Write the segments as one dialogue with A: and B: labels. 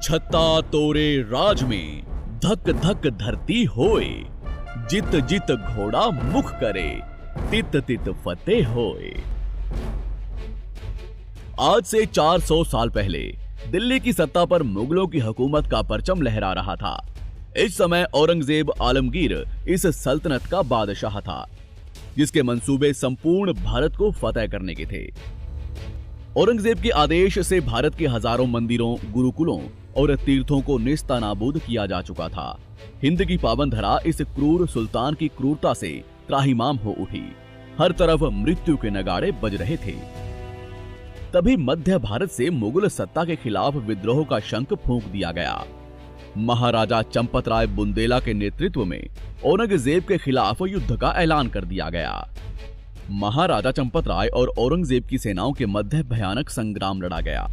A: छत्ता तोरे राज में धक धक धरती होए, जित जित घोड़ा मुख करे, तित तित फतेह होए। आज से 400 साल पहले दिल्ली की सत्ता पर मुगलों की हुकूमत का परचम लहरा रहा था। इस समय औरंगजेब आलमगीर इस सल्तनत का बादशाह था, जिसके मंसूबे संपूर्ण भारत को फतेह करने के थे। औरंगजेब के आदेश से भारत के हजारों मंदिरों, गुरुकुलों और तीर्थों को नेस्तनाबूद किया जा चुका था। हिंद की पावन धरा इस क्रूर सुल्तान की क्रूरता से त्राहिमाम हो उठी। हर तरफ मृत्यु के नगाड़े बज रहे थे। तभी मध्य भारत से मुगल सत्ता के खिलाफ विद्रोह का शंख फूंक दिया गया। महाराजा चंपत राय बुंदेला के नेतृत्व में औरंगजेब के खिलाफ युद्ध का ऐलान कर दिया गया। महाराजा चंपत राय और औरंगजेब की सेनाओं के मध्य भयानक संग्राम लड़ा गया।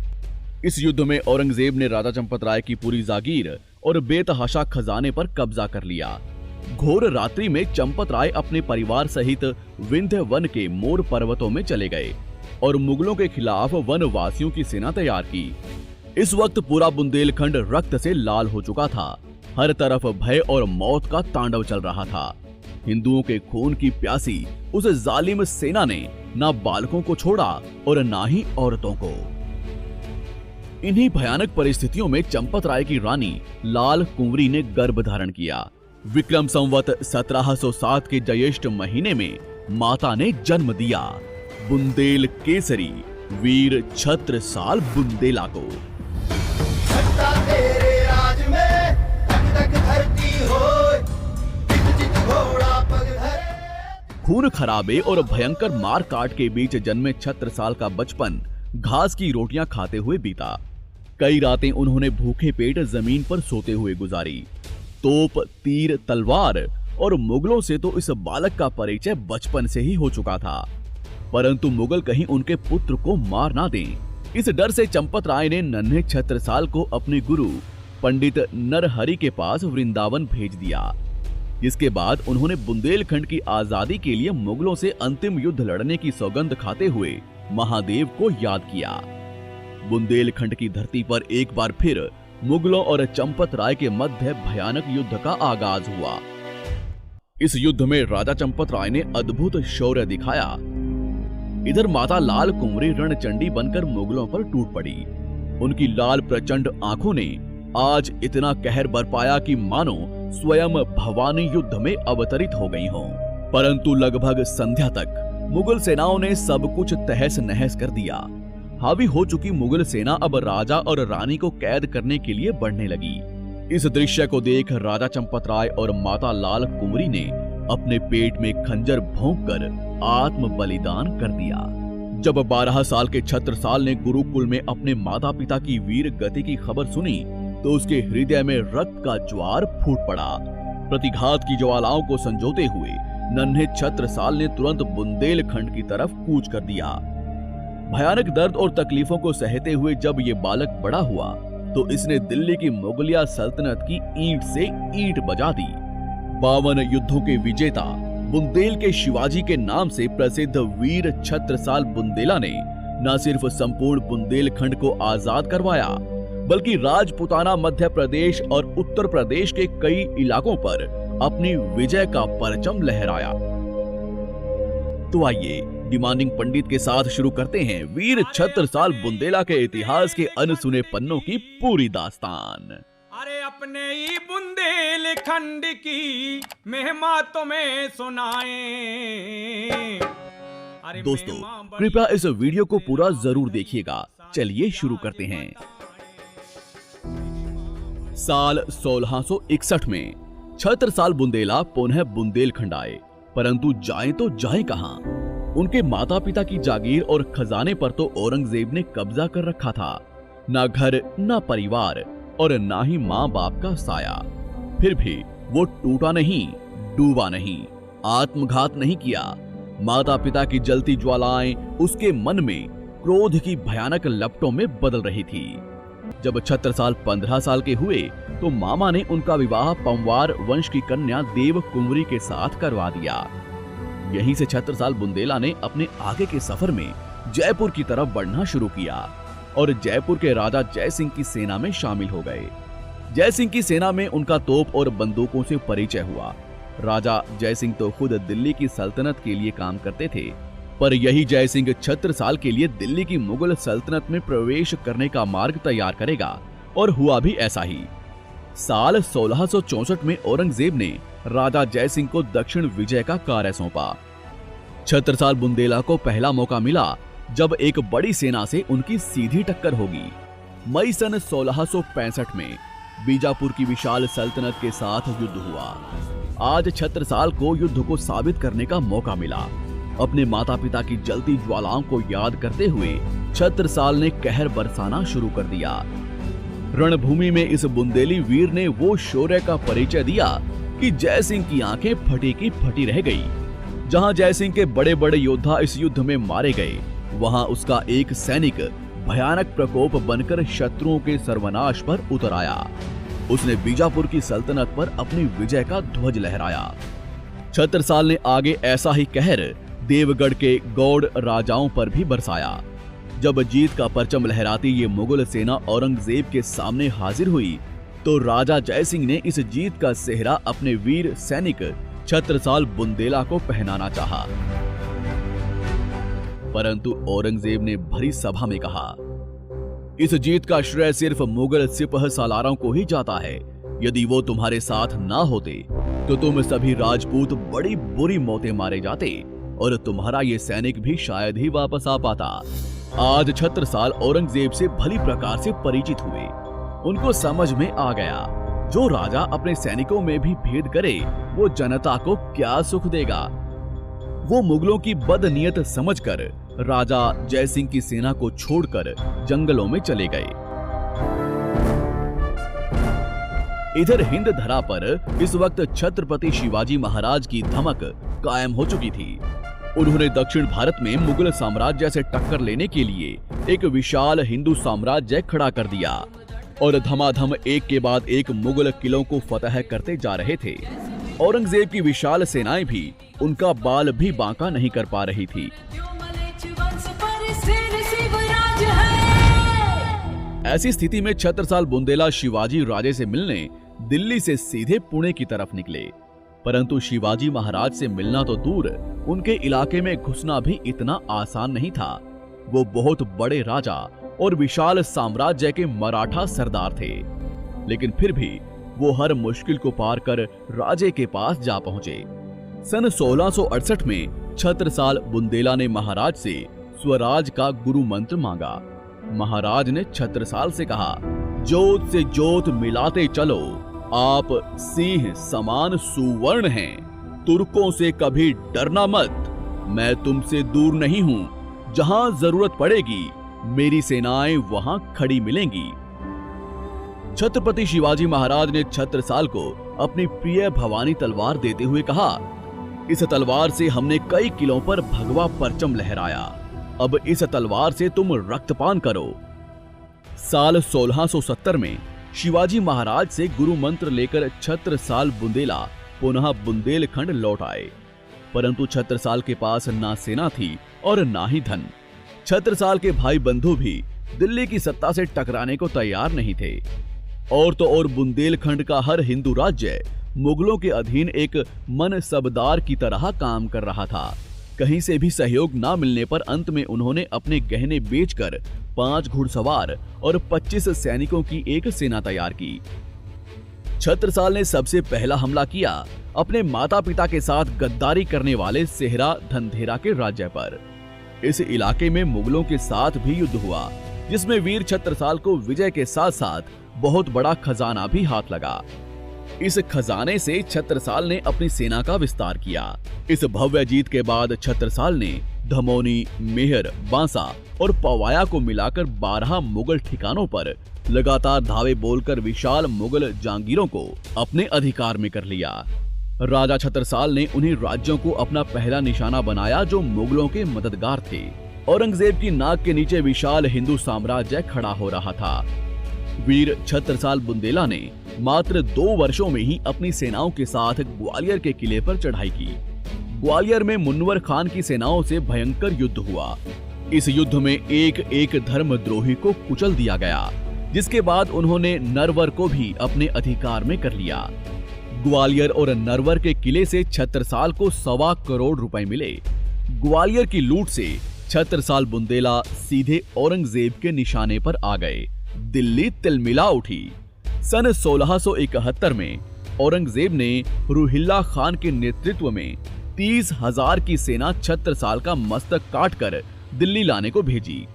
A: इस युद्ध में औरंगजेब ने राजा चंपत राय की पूरी जागीर और बेतहाशा खजाने पर कब्जा कर लिया। घोर रात्रि में चंपत राय अपने परिवार सहित विंध्य वन के मोर पर्वतों में चले गए और मुगलों के खिलाफ वनवासियों की सेना तैयार की। इस वक्त पूरा बुंदेलखंड रक्त से लाल हो चुका था। हर तरफ भय और मौत का तांडव चल रहा था। हिंदुओं के खून की प्यासी उस जालिम सेना ने ना बालकों को छोड़ा और ना ही औरतों को। इन्हीं भयानक परिस्थितियों में चंपत राय की रानी लाल कुंवरी ने गर्भ धारण किया। विक्रम संवत 1707 के ज्येष्ठ महीने में माता ने जन्म दिया बुंदेल केसरी वीर छत्रसाल बुंदेला को।
B: तेरे राज में धक धक धरती होए, जित जित घोड़ा पग धरे।
A: खून खराबे और भयंकर मार काट के बीच जन्मे छत्रसाल का बचपन घास की रोटियां खाते हुए बीता। कई रातें उन्होंने भूखे पेट जमीन पर सोते हुए गुजारी। तोप, तीर, तलवार और मुगलों से तो इस बालक का परिचय बचपन से ही हो चुका था, परंतु मुगल कहीं उनके पुत्र को मार ना दें, इस डर से चंपत राय ने नन्हे छत्रसाल को अपने गुरु पंडित नरहरि के पास वृंदावन भेज दिया। जिसके बाद उन्होंने बुंदेलखंड की आजादी के लिए मुगलों से अंतिम युद्ध लड़ने की सौगंध खाते हुए महादेव को याद किया। बुंदेलखंड की धरती पर एक बार फिर मुगलों और चंपत राय के मध्य भयानक युद्ध का आगाज हुआ। इस युद्ध में राजा चंपत राय ने अद्भुत शौर्य दिखाया। इधर माता लाल कुंवरी रणचंडी बनकर मुगलों पर टूट पड़ी। उनकी लाल प्रचंड आंखों ने आज इतना कहर बरपाया कि मानो स्वयं भवानी युद्ध में अवतरित हो गई हों। परंतु लगभग संध्या तक मुगल सेनाओं ने सब कुछ तहस नहस कर दिया। हावी हो चुकी मुगल सेना अब राजा और रानी को कैद करने के लिए बढ़ने लगी। इस दृश्य को देख राजा चंपत राय और माता लाल कुंवरी ने अपने पेट में खंजर भोंककर आत्म बलिदान कर दिया। जब 12 साल के छत्रसाल ने गुरुकुल में अपने माता पिता की वीर गति की खबर सुनी तो उसके हृदय में रक्त का ज्वार फूट पड़ा। प्रतिघात की ज्वालाओं को संजोते हुए नन्हे छत्रसाल ने तुरंत बुंदेलखंड की तरफ कूच कर दिया। भयानक दर्द और तकलीफों को सहते हुए जब ये बालक बड़ा हुआ तो इसने दिल्ली की मुगलिया सल्तनत की ईंट से ईंट बजा दी। 52 युद्धों के विजेता बुंदेल के शिवाजी के नाम से प्रसिद्ध वीर छत्रसाल बुंदेला ने न सिर्फ संपूर्ण बुंदेलखंड को आजाद करवाया, बल्कि राजपुताना मध्य प्रदेश और उत्तर प्रदेश के कई इलाकों पर अपनी विजय का परचम लहराया। तो आइए डिमांडिंग पंडित के साथ शुरू करते हैं वीर छत्रसाल बुंदेला के इतिहास के अनसुने पन्नों की पूरी दास्तान।
C: अरे अपने ही बुंदेलखंड की महिमा तुम्हें सुनाएं।
A: दोस्तों कृपया इस वीडियो को पूरा जरूर देखिएगा। चलिए शुरू करते हैं। साल 1661 में छत्रसाल बुंदेला पुनः बुंदेलखंड आए, परंतु जाएं तो जाएं कहां? उनके माता पिता की जागीर और खजाने पर तो औरंगजेब ने कब्जा कर रखा था। ना घर, ना परिवार और ना ही माँ बाप का साया। फिर भी वो टूटा नहीं, डूबा नहीं, आत्मघात नहीं किया। माता पिता की जलती ज्वालाएं उसके मन में क्रोध की भयानक लपटों में बदल रही थी। जब छत्रसाल 15 साल के हुए तो मामा ने उनका विवाह पंवार वंश की कन्या देव कुंवरी के साथ करवा दिया। यहीं से छत्रसाल बुंदेला ने अपने आगे के सफर में जयपुर की तरफ बढ़ना शुरू किया। और जयपुर के राजा जयसिंह की सेना में शामिल हो गए। जयसिंह की सेना में उनका तोप और बंदूकों से परिचय हुआ। राजा जयसिंह तो खुद दिल्ली की सल्तनत के लिए काम करते थे, पर यही जयसिंह छत्रसाल के लिए दिल्ली की मुगल सल्तनत में प्रवेश करने का मार्ग तैयार करेगा, और हुआ भी ऐसा ही। साल 1664 में औरंगजेब ने राजा जयसिंह को दक्षिण विजय का कार्य सौंपा। छत्रसाल बुंदेला को पहला मौका मिला जब एक बड़ी सेना से उनकी सीधी टक्कर होगी। मई सन 1665 में बीजापुर की विशाल सल्तनत के साथ युद्ध हुआ। आज छत्रसाल को युद्ध को साबित करने का मौका मिला। अपने माता पिता की जलती ज्वालाओं को याद करते हुए छत्रसाल ने कहर बरसाना शुरू कर दिया। रणभूमि में इस बुंदेली वीर ने वो शौर्य का परिचय दिया कि जयसिंह की आंखें फटी की फटी रह गई। जहां जयसिंह के बड़े बड़े योद्धा इस युद्ध में मारे गए, वहां उसका एक सैनिक भयानक प्रकोप बनकर शत्रुओं के सर्वनाश पर उतर आया। उसने बीजापुर की सल्तनत पर अपनी विजय का ध्वज लहराया। छत्रसाल ने आगे ऐसा ही कहर देवगढ़ के गौड़ राजाओं पर भी बरसाया। जब जीत का परचम लहराती ये मुगल सेना औरंगजेब के सामने हाजिर हुई, तो राजा जयसिंह ने इस जीत का सेहरा अपने वीर सैनिक छत्रसाल बुंदेला को पहनाना चाहा। परंतु औरंगजेब ने भरी सभा में कहा, इस जीत का श्रेय सिर्फ मुगल सिपह सालारों को ही जाता है। यदि वो तुम्हारे साथ ना होते तो तुम सभी राजपूत बड़ी बुरी मौतें मारे जाते और तुम्हारा ये सैनिक भी शायद ही वापस आ पाता। आज छत्रसाल औरंगजेब से भली प्रकार से परिचित हुए। उनको समझ में आ गया, जो राजा अपने सैनिकों में भी भेद करे, वो जनता को क्या सुख देगा। वो मुगलों की बदनीयत समझकर राजा जयसिंह की सेना को छोड़कर जंगलों में चले गए। इधर हिंद धरा पर इस वक्त छत्रपति शिवाजी महाराज की धमक कायम हो चुकी थी। उन्होंने दक्षिण भारत में मुगल साम्राज्य से टक्कर लेने के लिए एक विशाल हिंदू साम्राज्य खड़ा कर दिया और धमाधम एक के बाद एक मुगल किलों को फतह करते जा रहे थे। औरंगजेब की विशाल सेनाएं भी उनका बाल भी बांका नहीं कर पा रही थी। ऐसी स्थिति में छत्रसाल बुंदेला शिवाजी राजे से मिलने दिल्ली से सीधे पुणे की तरफ निकले। परंतु शिवाजी महाराज से मिलना तो दूर, उनके इलाके में घुसना भी इतना आसान नहीं था। वो बहुत बड़े राजा और विशाल साम्राज्य के मराठा सरदार थे, लेकिन फिर भी वो हर मुश्किल को पार कर राजे के पास जा पहुंचे। सन 1668 में छत्रसाल बुंदेला ने महाराज से स्वराज का गुरु मंत्र मांगा। महाराज ने छत्रसाल से कहा, जोत से जोत मिलाते चलो, आप सिंह समान सुवर्ण हैं। तुर्कों से कभी डरना मत, मैं तुमसे दूर नहीं हूं। जहां जरूरत पड़ेगी मेरी सेनाएं वहां खड़ी मिलेंगी। छत्रपति शिवाजी महाराज ने छत्रसाल को अपनी प्रिय भवानी तलवार देते हुए कहा, इस तलवार से हमने कई किलों पर भगवा परचम लहराया, अब इस तलवार से तुम रक्तपान करो। साल 1670 में शिवाजी महाराज से गुरु मंत्र लेकर छत्रसाल बुंदेला पुनः बुंदेलखंड लौट आए। परंतु छत्रसाल के पास ना सेना थी और ना ही धन। छत्रसाल के भाई बंधु भी दिल्ली की सत्ता से टकराने को तैयार नहीं थे। और तो और बुंदेलखंड का हर हिंदू राज्य मुगलों के अधीन एक मनसबदार की तरह काम कर रहा था। कहीं से भी सहयोग ना मिलने पर अंत में उन्होंने अपने गहने बेचकर 5 घुड़सवार और 25 सैनिकों की एक सेना तैयार की। छत्रसाल ने सबसे पहला हमला किया अपने माता पिता के साथ गद्दारी करने वाले सेहरा धंधेरा के राज्य पर। इस इलाके में मुगलों के साथ भी युद्ध हुआ, जिसमें वीर छत्रसाल को विजय के साथ साथ बहुत बड़ा खजाना भी हाथ लगा। इस खजाने से छत्रसाल ने अपनी सेना का विस्तार किया। इस भव्य जीत के बाद छत्रसाल ने धमोनी, मेहर, बांसा और पवाया को मिलाकर 12 मुगल ठिकानों पर लगातार धावे बोलकर विशाल मुगल जागीरों को अपने अधिकार में कर लिया। राजा छत्रसाल ने उन्हीं राज्यों को अपना पहला निशाना बनाया जो मुगलों के मददगार थे। औरंगजेब की नाक के नीचे विशाल हिंदू साम्राज्य खड़ा हो रहा था। वीर छत्रसाल बुंदेला ने मात्र 2 वर्षों में ही अपनी सेनाओं के साथ ग्वालियर के किले पर चढ़ाई की। ग्वालियर में मुन्वर खान की सेनाओं से भयंकर युद्ध हुआ। इस युद्ध में एक एक धर्मद्रोही को कुचल दिया गया, जिसके बाद उन्होंने नरवर को भी अपने अधिकार में कर लिया। ग्वालियर और नरवर के किले से छत्रसाल को 1.25 करोड़ रुपए मिले। ग्वालियर की लूट से छत्रसाल बुंदेला सीधे औरंगजेब के निशाने पर आ गए। दिल्ली तिलमिला उठी। सन 1671 में औरंगजेब ने रुहिल्ला खान के नेतृत्व में 30,000 की सेना छत्रसाल का मस्तक काटकर दिल्ली लाने को भेजी,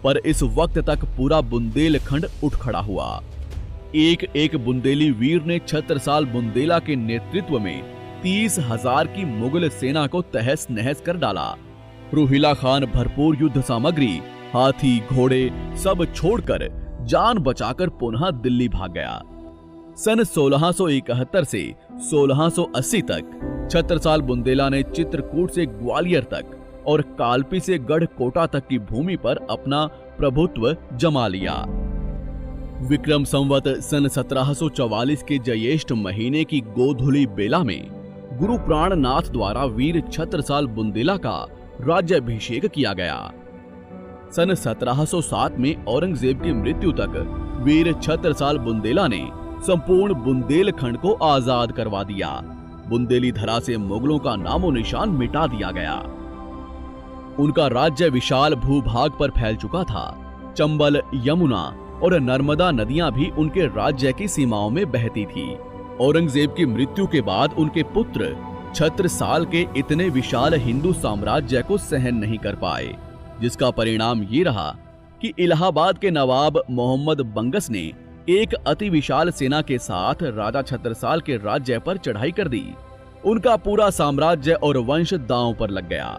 A: पर इस वक्त तक पूरा बुंदेलखंड उठ खड़ा हुआ। एक एक बुंदेली वीर ने छत्रसाल बुंदेला के नेतृत्व में 30,000 की मुगल सेना को तहस नहस कर डाला। रुहिला खान भरपूर युद्ध सामग्री, हाथी, घोड़े सब छोड़कर जान बचाकर पुनः दिल्ली भाग गया। सन 1671 से 1680 तक छत्रसाल बुंदेला ने चित्रकूट से ग्वालियर तक और कालपी से गढ़कोटा तक की भूमि पर अपना प्रभुत्व जमा लिया। विक्रम संवत सन 1744 के ज्येष्ठ महीने की गोधुली बेला में गुरु प्राणनाथ द्वारा वीर छत्रसाल बुंदेला का राज्याभिषेक किया गया। सन 1707 में औरंगजेब की मृत्यु तक वीर छत्रसाल बुंदेला ने संपूर्ण बुंदेलखंड को आजाद करवा दिया। बुंदेली धरा से मुगलों का नामो निशान मिटा दिया गया। उनका राज्य विशाल भूभाग पर फैल चुका था। चंबल, यमुना और नर्मदा नदियां भी उनके राज्य की सीमाओं में बहती थी। औरंगजेब की मृत्यु के बाद उनके पुत्र छत्रसाल के इतने विशाल हिंदू साम्राज्य को सहन नहीं कर पाए, जिसका परिणाम ये रहा कि इलाहाबाद के नवाब मोहम्मद बंगस ने एक अति विशाल सेना के साथ राजा छत्रसाल के राज्य पर चढ़ाई कर दी। उनका पूरा साम्राज्य और वंश दांव पर लग गया।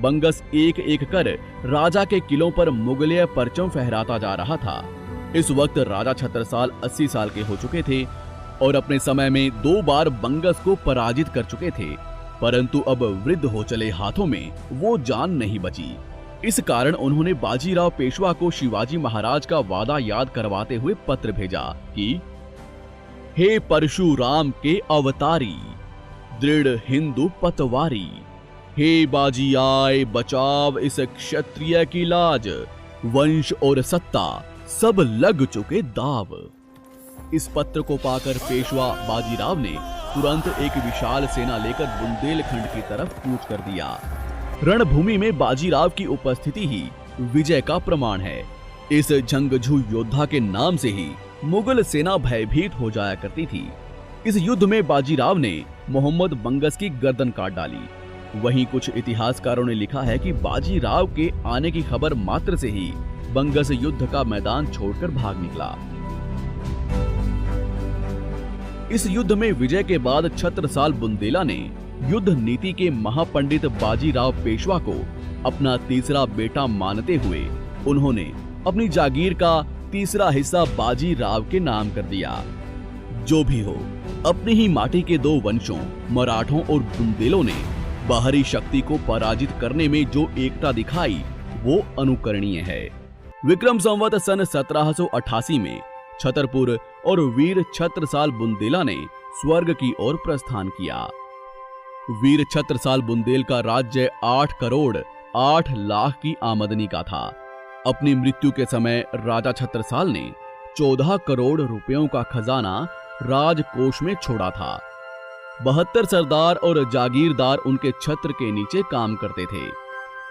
A: बंगस एक एक कर राजा के किलों पर मुगलिया परचम फहराता जा रहा था। इस वक्त राजा छत्रसाल 80 साल के हो चुके थे और अपने समय में 2 बार बंगस को पराजित कर चुके थे, परंतु अब वृद्ध हो चले हाथों में वो जान नहीं बची। इस कारण उन्होंने बाजीराव पेशवा को शिवाजी महाराज का वादा याद करवाते हुए पत्र भेजा कि हे परशुराम के अवतारी, दृढ़ हिंदू पतवारी, हे बाजी आए बचाव इस क्षत्रिय की लाज, वंश और सत्ता सब लग चुके दाव। इस पत्र को पाकर पेशवा बाजीराव ने तुरंत एक विशाल सेना लेकर बुंदेलखंड की तरफ कूच कर दिया। रणभूमि में बाजीराव की उपस्थिति ही विजय का प्रमाण है। इस जंगजू योद्धा के नाम से ही मुगल सेना भयभीत हो जाया करती थी। इस युद्ध में बाजीराव ने मोहम्मद बंगस की गर्दन काट डाली। वहीं कुछ इतिहासकारों ने लिखा है कि बाजीराव के आने की खबर मात्र से ही बंगस युद्ध का मैदान छोड़कर भाग निकला। इस युद्ध में विजय के बाद छत्रसाल बुंदेला ने युद्ध नीति के महापंडित बाजीराव पेशवा को अपना तीसरा बेटा मानते हुए उन्होंने अपनी जागीर का तीसरा हिस्सा बाजीराव के नाम कर दिया। जो भी हो, अपनी ही माटी के 2 वंशों मराठों और बुंदेलों ने बाहरी शक्ति को पराजित करने में जो एकता दिखाई वो अनुकरणीय है। विक्रम संवत सन 1788 में छतरपुर और वीर छत्रसाल बुंदेला ने स्वर्ग की ओर प्रस्थान किया। वीर छत्रसाल बुंदेल का राज्य 8 करोड़ 8 लाख की आमदनी का था। अपनी मृत्यु के समय राजा छत्रसाल ने 14 करोड़ रुपयों का खजाना राजकोष में छोड़ा था। 72 सरदार और जागीरदार उनके छत्र के नीचे काम करते थे।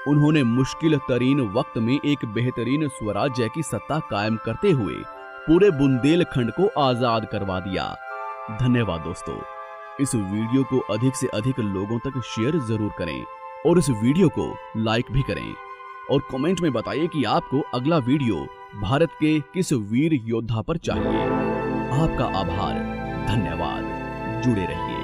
A: उन्होंने मुश्किल तरीन वक्त में एक बेहतरीन स्वराज्य की सत्ता कायम करते हुए पूरे बुंदेलखंड को आजाद करवा दिया। धन्यवाद दोस्तों। इस वीडियो को अधिक से अधिक लोगों तक शेयर जरूर करें और इस वीडियो को लाइक भी करें और कमेंट में बताइए कि आपको अगला वीडियो भारत के किस वीर योद्धा पर चाहिए। आपका आभार, धन्यवाद। जुड़े रहिए।